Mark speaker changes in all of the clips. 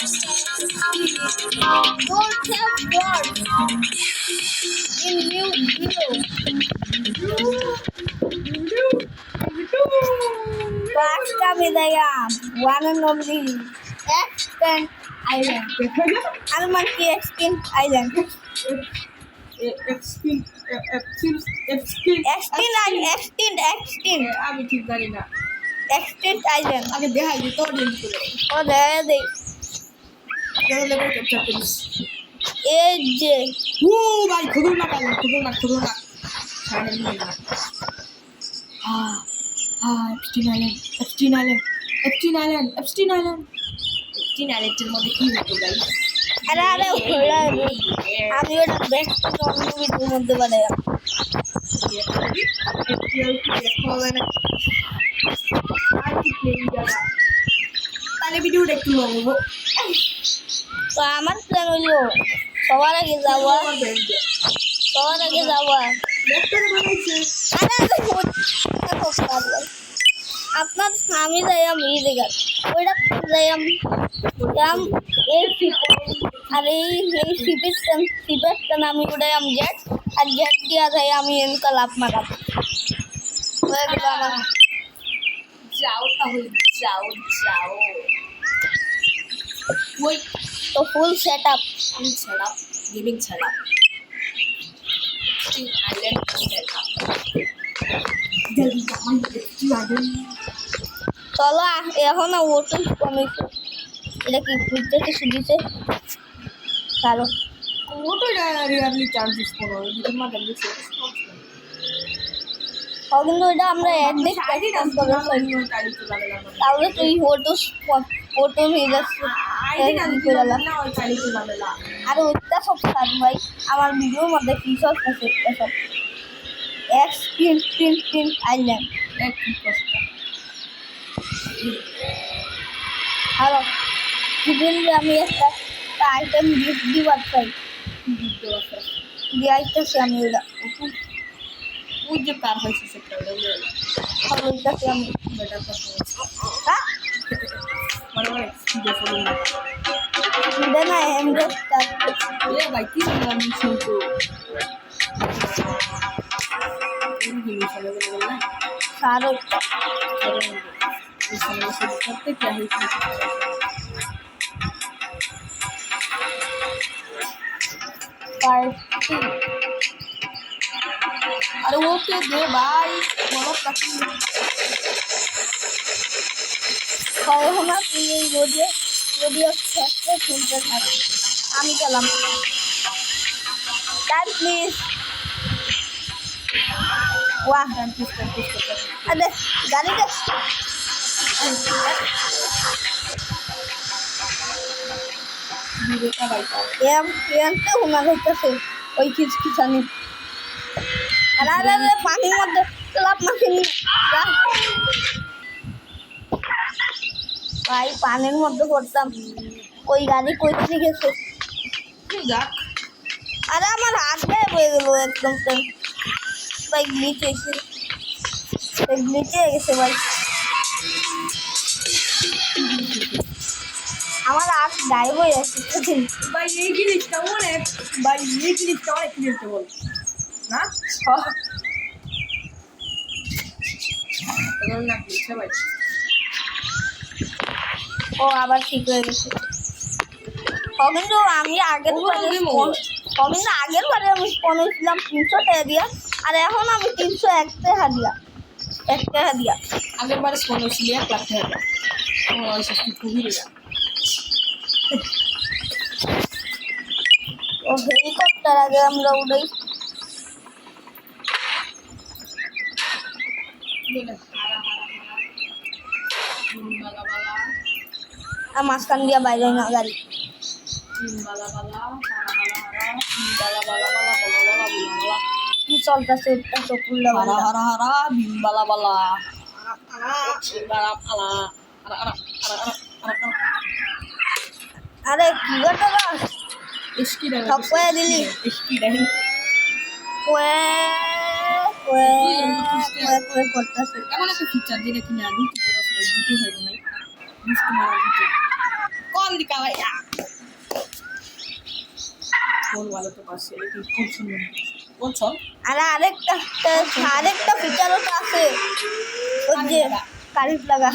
Speaker 1: Don't have words in new hero. Pasta Vidayam, one and only Extinct Island. Almaty Extinct Island. Extinct.
Speaker 2: আমি ঠিক জানি না
Speaker 1: Extinct Island.
Speaker 2: আগে দেখাই দিই তো ডিল করে
Speaker 1: ও দে
Speaker 2: কেন লেগে ক্যাপচার করিস
Speaker 1: এই যে
Speaker 2: ও ভাই খতরনাক আইলেন খতরনাক সাইলেন্ট হয়ে না এপস্টিন আইল্যান্ডের মধ্যে কি হতো গাইস
Speaker 1: আরে ঘোড়া আমি ওটা দেখতে অন্য ভিডিওর মধ্যে বানাইলাম
Speaker 2: তাহলে ভিডিওটা একটু লং হবো
Speaker 1: তো আমার প্ল্যান হইলো সবার আগে যাওয়া আপনার আমি যাইম এই জায়গা ওইটা যাইম এই আর এই শিপের আমি উঠাইম জেট আর জেট দিয়া যাই আমি এনকা লাভ মারাম হয়ে গেল আমার
Speaker 2: যাও তাহলে যাও ওই
Speaker 1: তো full set up
Speaker 2: gaming setup island setup জলদি
Speaker 1: চলো এখন ওটু কমেছে এটা কি বুঝতে কিছু দিছে কারো
Speaker 2: ওটা রিয়ারলি চার্জেস করো যদি মা দেন দিছে
Speaker 1: কিন্তু এটা আমরা অ্যাড দেখতে তাহলে তুই ফটো নিয়ে যাচ্ছিস আর ওইটা সব সার ভাই আমার ভিডিওর মধ্যে কি সব আছে সব এক্সটিংক্ট আইল্যান্ড আর জীবনে আমি একটা আইটেম গিফট দিবার চাই দিয়ে আইতেছি আমি ওটা
Speaker 2: ওই যে পার হয়েছে সেটা
Speaker 1: ওইটাকে আমি
Speaker 2: বেটার কথা
Speaker 1: হ্যাঁ
Speaker 2: মানে
Speaker 1: এটা না এমডে
Speaker 2: ভাই কি বললাম শুনতো
Speaker 1: সারো पार्टी
Speaker 2: अरे ओके दे भाई बहुत तकलीफ
Speaker 1: কয় হনা তুই এই রোডিও খেতে শুনতে থাক আমি গেলাম টাইম প্লিজ वाह अरे गाड़ी दे এম তো হুনা হইতেছে ওই কিছানি আরে পানির মধ্যে লাভ মাখিনি ভাই পানির মধ্যে পড়তাম ওই গাড়ি কই থেকে গেছে
Speaker 2: যাক
Speaker 1: আরে আমার হাত গায়ে হয়ে গেল একদম ভাই গ্লিচ হয়ে গেছে ভাই আমার হাত গায়ে হয়ে আছে
Speaker 2: ভাই এই জিনিসটা অনেক খেলতে বল না ভাই
Speaker 1: ও আবার ঠিক হয়ে গেছে কিন্তু আমি আগের বারে আমি স্পন হয়েছিলাম 300 টাকা দিয়া আর এখন আমি 301 টাকা দিয়া 1 টাকা দিয়া
Speaker 2: আগের বারে স্পন হয়েছিল 1 লাখ টাকা আমার সত্যি খুবই রেয়া
Speaker 1: ও হেলিকপ্টার আগে আমরা উড়াই আর মাঝখান দিয়া বাইরে না গাড়ি কি চলতেছে
Speaker 2: হারা বিমবালা বালা
Speaker 1: আরে কি ঘটনা ঠকয়া দিলি করতেছে
Speaker 2: এমন একটা ফিচার যেটা কিনা দুটি করে আসলে দুটি হইব না দুষ্টু মারা ফিচার কল ফোন দিকা ভাইয়া ফোন वाला তো পাশে लेकिन কোন ছল
Speaker 1: আরে আরেকটা ফিচারও তো আছে ওই যে কারেন্ট লাগা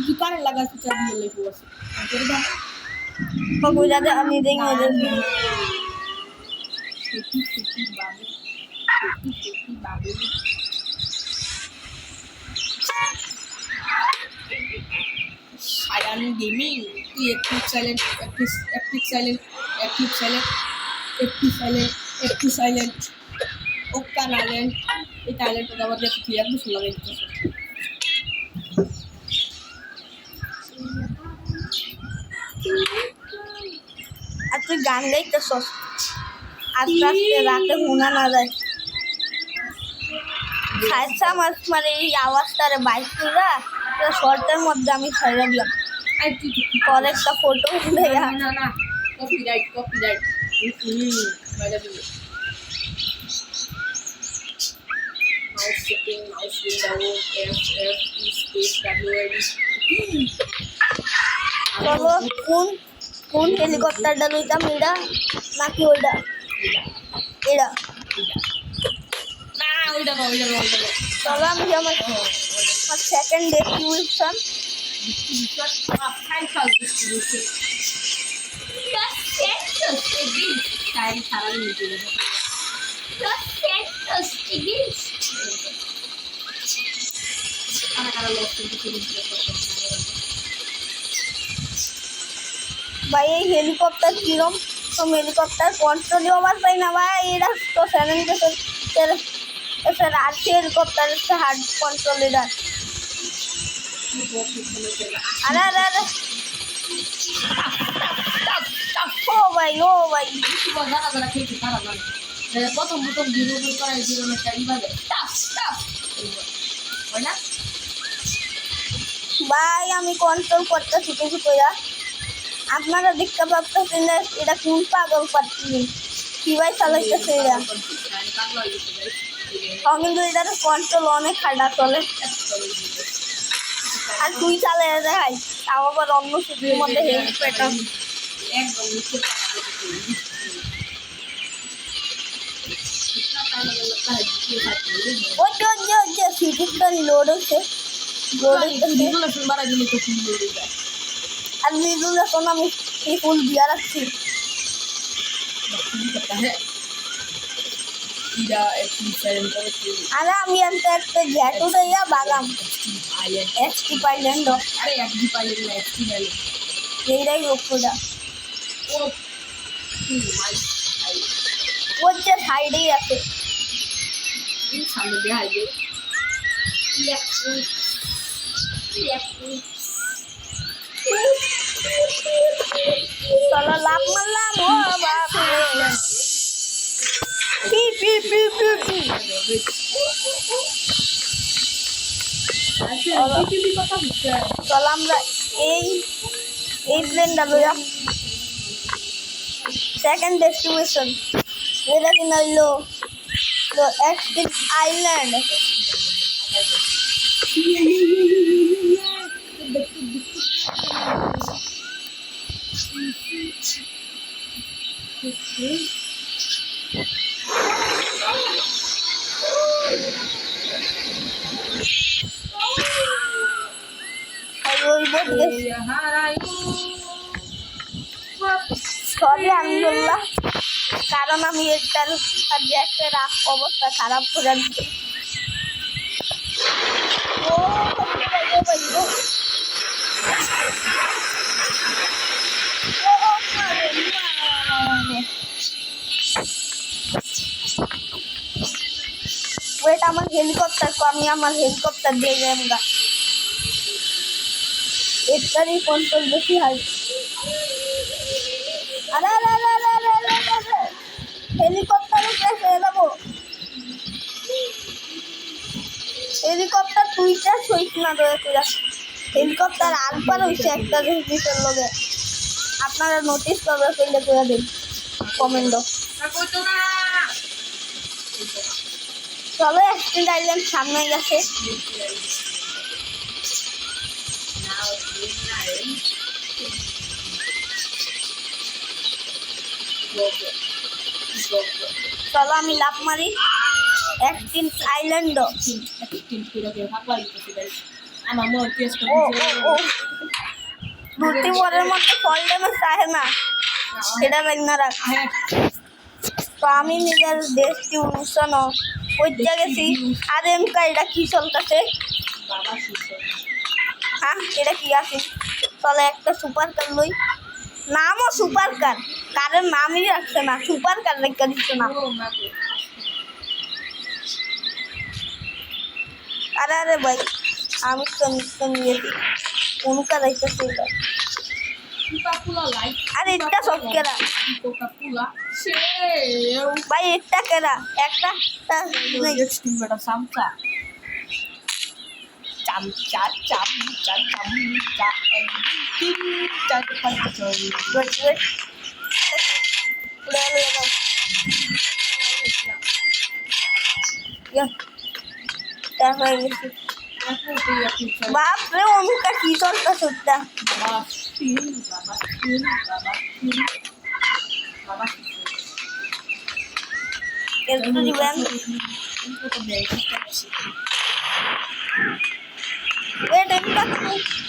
Speaker 2: কি কারে লাগা ফিচার দিয়ে লেগো আছে করে দাও
Speaker 1: পগুলাতে আমি দেখি
Speaker 2: বাবু সায়ান গেমিং তুই একটু সাইলেন্ট ও কানালেন এই ট্যালেন্টটা আবার দেখি কি একদম সুন্দর লাগছে
Speaker 1: আর তুই গান গাইতেছস আস্তে আস্তে রাতে শোনা না যায় খাইছা আমার মানে এই আওয়াজটারে বাইক তুলা শর্টের মধ্যে আমি ছেড়ে দিলাম
Speaker 2: আর তুই
Speaker 1: পরে একটা ফটো উঠে
Speaker 2: না কপিরাইট বাইরে দিলে mouse setting, mouse window, F, space, WAD.
Speaker 1: চলো কোন হেলিকপ্টারটা লইতাম এটা নাকি ওইটা এটা
Speaker 2: না ওইটা না
Speaker 1: চলো আমি আমার সেকেন্ড ডেস্টিনেশন ভাই এই হেলিকপ্টার কিরম তো হেলিকপ্টার কন্ট্রোল আবার পাই না ভাই এটা তো স্যার আছে হেলিকপ্টার হার্ড কন্ট্রোল এটা আরে আরে আরে ও ভাই
Speaker 2: প্রথম জিরো করাই জিরো একটা ইভাবে হয় না
Speaker 1: ভাই আমি কন্ট্রোল করতে শিখেছি কইরা আপনারা দেখতে পাচ্ছেন না এটা কোন পাগল পাচ্ছি কিভাবে চালাইতেছে এটা কিন্তু এটার কন্ট্রোল অনেক খারাপ চলে আর তুই চালাই দেখাই তাও আবার অন্য সুযোগের মধ্যে হেল্প পেটা
Speaker 2: একদম
Speaker 1: ওই সিটিটা লোড হচ্ছে আর মিডুল এখন আমি এই ফুল দিয়া রাখছি আরে আমি আনতে একটা জ্যাটু দিয়া বাগাম এক্সটি পাইল্যান্ড
Speaker 2: আরে এক্সটি পাইল্যান্ড না এক্সটি পাইল্যান্ড
Speaker 1: এইটাই লক্ষ্যটা
Speaker 2: ও
Speaker 1: ওর যে সাইডেই আছে
Speaker 2: সামনে দিয়ে হাইবে
Speaker 1: চলো লাভ মারলাম ও বাপরে পি চলো আমরা এই প্লেনটা লইয়া সেকেন্ড ডেস্টিনেশন এটা কিনা হইলো এক্সটিক আইল্যান্ড সরি আলহামদুলিল্লাহ কারণ আমি এটার একটা অবস্থা খারাপ করে দিচ্ছি ওইটা আমার হেলিকপ্টার আমি আমার হেলিকপ্টার দিয়ে যাবো গা এটারই কন্ট্রোল বেশি হয় আরে হেলিকপ্টারে কেসে যাবো হেলিকপ্টার তুইটা সইস না দয়া করে হেলিকপ্টার আলপার হয়েছে একটা জিনিসের লগে আপনারা নোটিস করবে পেলে করে দিন কমেন্ট চলো এক্সটেন্ড আইল্যান্ড সামনে গেছে চলো আমি লাভ মারি একদিন আইল্যান্ড
Speaker 2: আমার মন টেস্ট
Speaker 1: ও ও ও দুটি বলের মধ্যে ফল ড্যামেজ চাহে না সেটা বেগনা রাখ তো আমি নিজের দেশটি অনুষ্ঠান করতে গেছি আর এমকা এটা কি চলতেছে
Speaker 2: বাবা শিশু
Speaker 1: হ্যাঁ এটা কি আছে চলে একটা সুপার কার লই নামও সুপার কার কারের নামই রাখছে না সুপার কার রেখে দিচ্ছে না আরে আরে ভাই আমি তো নিয়েছি উনকা রাখতেছি এটা
Speaker 2: Coca-Cola Light.
Speaker 1: আরে এটা সব কেরা
Speaker 2: Coca-Cola. Seu.
Speaker 1: ভাই এটা কেরা একটা
Speaker 2: Meu Deus, tem que dar samsa. Cham cha cham cha cham cha and ting cha cha cha.
Speaker 1: wait udah ya দেখা হয়ে গেছে
Speaker 2: Aku tuh ya kita.
Speaker 1: বাপরে অনুকা কি চলতেছে ওটা
Speaker 2: Baba tin, baba tin, baba tin. Baba tin.
Speaker 1: একটু দিবেন
Speaker 2: Itu tuh dari kita sih.
Speaker 1: এটা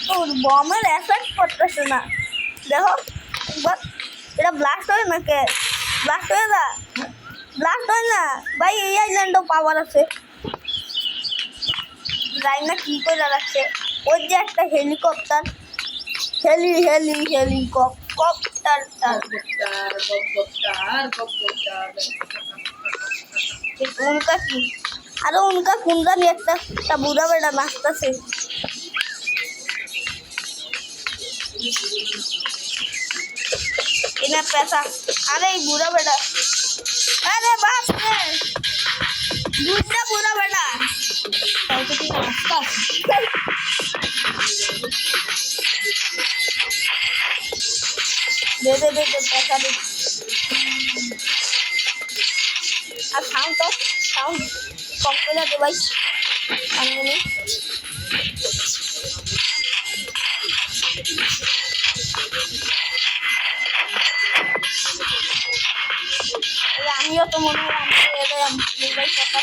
Speaker 1: তোর বমের এফেক্ট করতেছে না দেখো একবার এটা ব্লাস্ট হয় না কে ব্লাস্ট হয়ে না ব্লাস্ট হয় না ভাই এই আইল্যান্ডও পাওয়ার আছে যাই না কি করে রাখছে ওই যে একটা হেলিকপ্টার হেলিকপ্টার उनका की अरे उनका कुंदा नहीं একটা বুড়া বেটা নাচতেছে इन्हें पैसा अरे बुरा बेटा अरे बाप रे दूसरा बुरा बेटा दे पैसा दे अब साउंड कम कर दे भाई अंगनी আমিও তো মনে হয় আমি ভাই কথা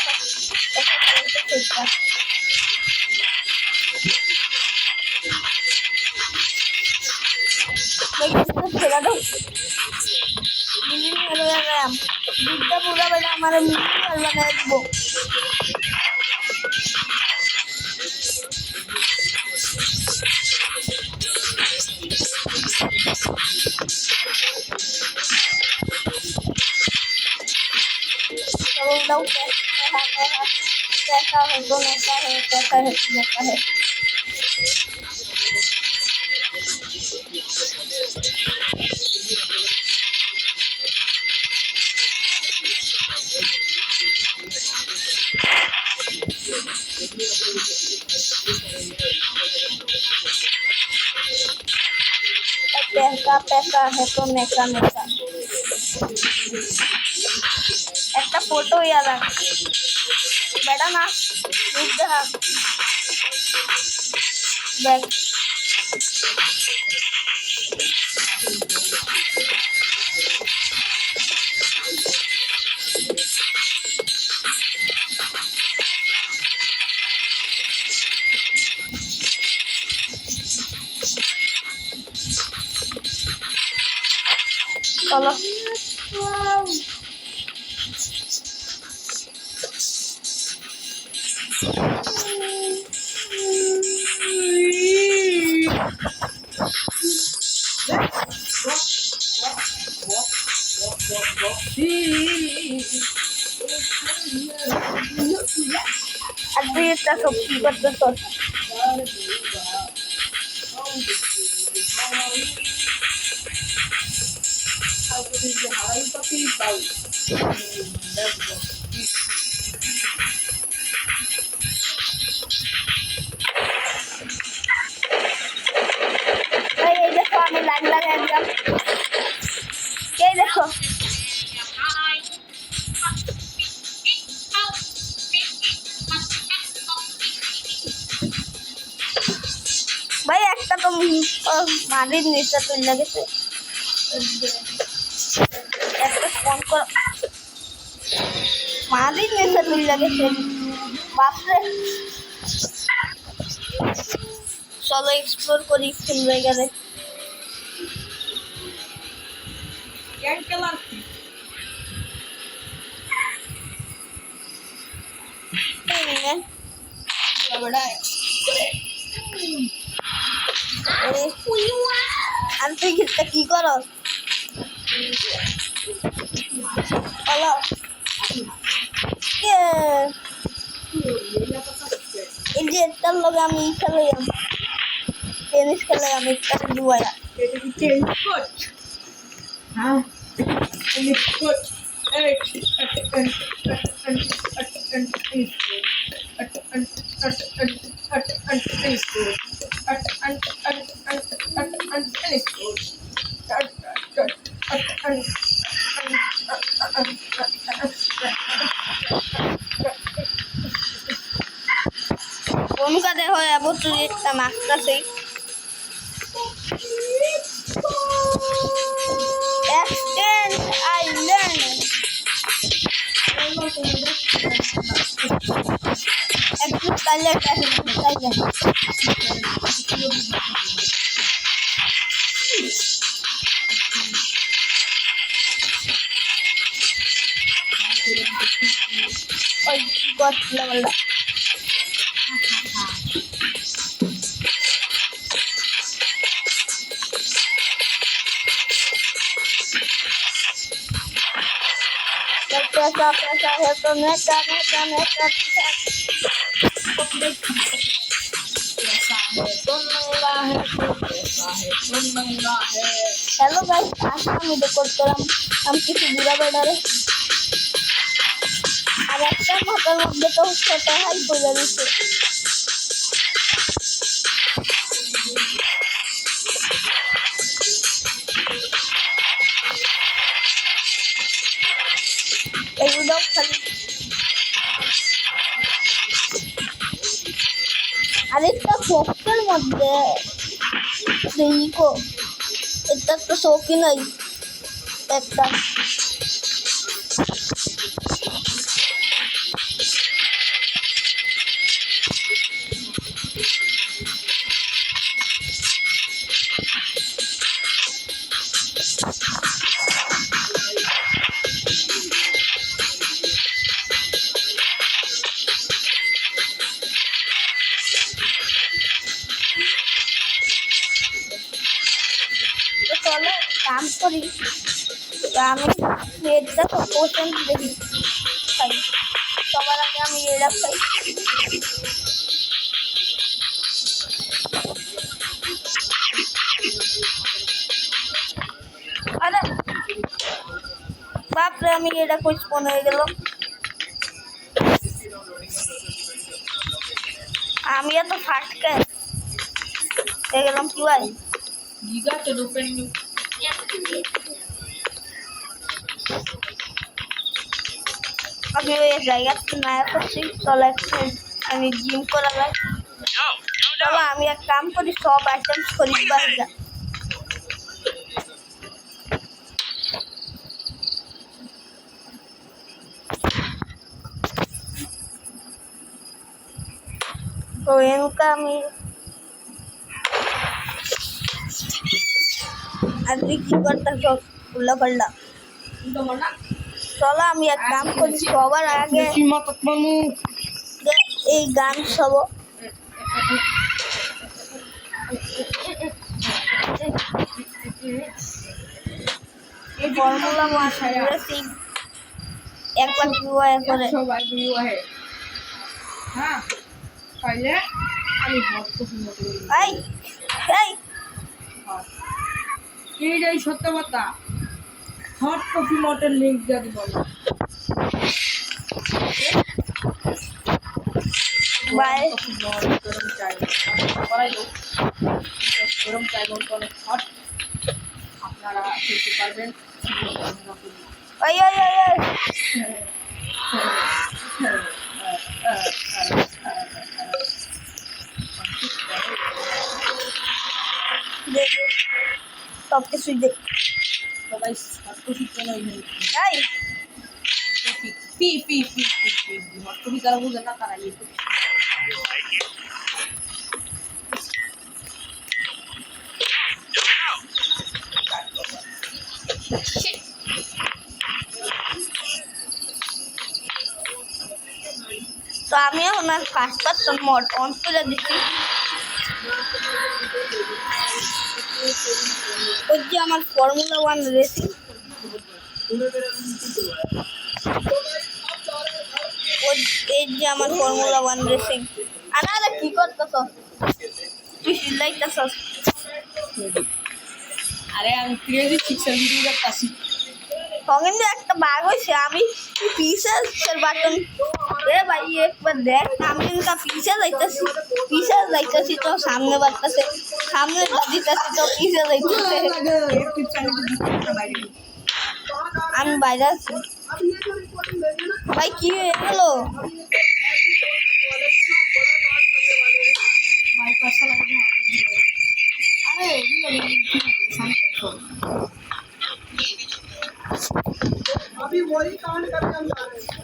Speaker 1: খেলা দাও দুধটা পুরা বেলা আমার মিনিমাল বানায় দিব कैसा है तो ऐसा है कैसा है तो ऐसा है पैसा है तो नेका नेका একটা ফটো ইয়াদ রাখ বেটা না দেখা দেখ চলো আর তুই একটা সত্যি করতে তোর এই দেখো আমি লাইন লাগাই দিলাম এই দেখো ভাই একটা তো মাটির নিচে তুলে গেছে একটা ফোন কর মাদিন মেসে তুই লাগেছে বাপরে চলো এক্সপ্লোর করি কোন জায়গাতে
Speaker 2: গ্যাং খেলার কি
Speaker 1: আমি তুই কি করো হলো এই যে এটার লগে আমি খেলে টেনিস খেলে আমি একটা দুয়ারা
Speaker 2: এটা কি চেঞ্জ কোচ হ্যাঁ চেঞ্জ কোচ
Speaker 1: অনুকাতে হয় আবার তুই একটা নাচতাছে এক্সটেন্ড আইল্যান্ড একটু তাহলে ওই গছ লাগলা पैसा है तो नेता हेलो गाइस आज हम रिकॉर्ड करम हम किसी बुरा बैठा रहे আর একটা মাথার মধ্যে তো ছোট হাই পড়ে গেছে এইগুলো খালি আরেকটা বক্সের মধ্যে দেখো এটা তো শৌকি নাই একটা চলো কাম করি আমি এটা তো পছন্দ দেখি খাই সবার আগে আমি এটা খাই আরে বাপরে আমি এটা কুছ মনে হয়ে গেল আমি এত ফাটকে হয়ে গেলাম কি ভাই
Speaker 2: গিগা তো ওপেন
Speaker 1: আমি ওই জায়গাতে না করছি চলো একটু আমি জিম করা যায় চলো আমি এক কাম করি সব আইটেমস করি বাড়িটা তো এনকা আমি আজকে কি করতে সব উল্লা পাল্লা চলো আমি এক কাম করি সবার আগে এই গান সব ফর্মুলা রেসিং একবার কিউআই করে
Speaker 2: সবাই ভিউ আছে হ্যাঁ পাইলে আমি হট পছন্দ করি
Speaker 1: এই এই
Speaker 2: এই যে সত্য কথা হট কফি মটর লিংক দিয়ে দিব
Speaker 1: বাই
Speaker 2: গরম চাই করাই দাও গরম চাই বলতে অনেক হট আপনারা খেতে পারবেন
Speaker 1: ওই ওই ওই ওই সব কিছুই দেখ
Speaker 2: तो गाइस हटकुशी चलो इधर
Speaker 1: এই
Speaker 2: पी पी पी पी पी हटकुशी करा बुझे ना करा ये
Speaker 1: তো আমি এখন আর ফার্স্ট পার্সন মোড অন করে দিচ্ছি। ওই যে আমার ফর্মুলা 1 রেসিং, এই যে আমার ফর্মুলা 1 রেসিং। আরে কি করতেছ তুই? চিল্লাইতেছস?
Speaker 2: अरे আমি ক্রেজি পিক্সেল ভিডিও দেখতাছি
Speaker 1: তখন যে একটা বাগ হয়েছে, আমি পিসের বাটন রে ভাই একবার দেখ, আমি কিন্তু পিসে যাইতেছি তো সামনে বাড়তেছে, সামনে দিতেছি তো পিসে যাইতেছে।
Speaker 2: ইউটিউব চ্যানেলে দিতে বাইরে
Speaker 1: আমি বাইরে আছি ভাই, কি হয়ে গেল?
Speaker 2: भाई पैसा लगा अरे अभी वही कांड करके हम जा रहे हैं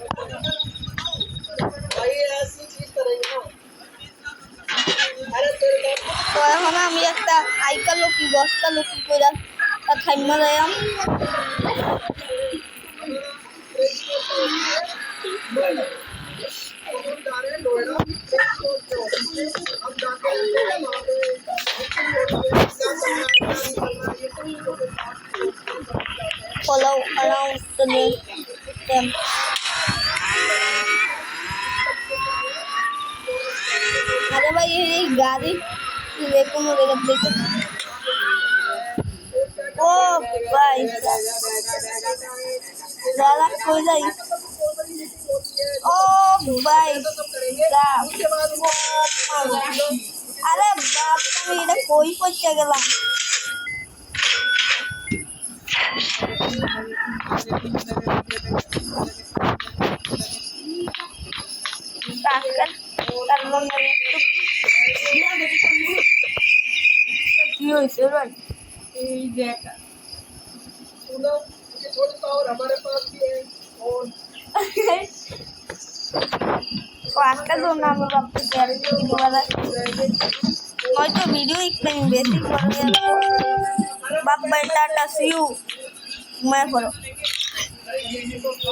Speaker 2: भाई ऐसी चीज करेंगे ना अरे तेरे
Speaker 1: তো এখন আমি একটা আইকা লুকি বস্তা লুকি করে থাইমা যাইম। Follow around the them. अरे भाई ये गाड़ी देखो मुझे देखो। ओ भाई ज़्यादा कोई नहीं। ओ भाई अरे बाप रे मेरा कोई पहुंच गया। কি হয়েছে ভাই?
Speaker 2: এই যে একটা सुनो ये थोड़ी पावर हमारे पास भी है और
Speaker 1: একটা জন্য আমি ভাবতেছি আর একটু ভিডিও হয়তো ভিডিও একটু বেশি করে বাপ বাই টাটা সি ইউ ঘুমায় পড়ো।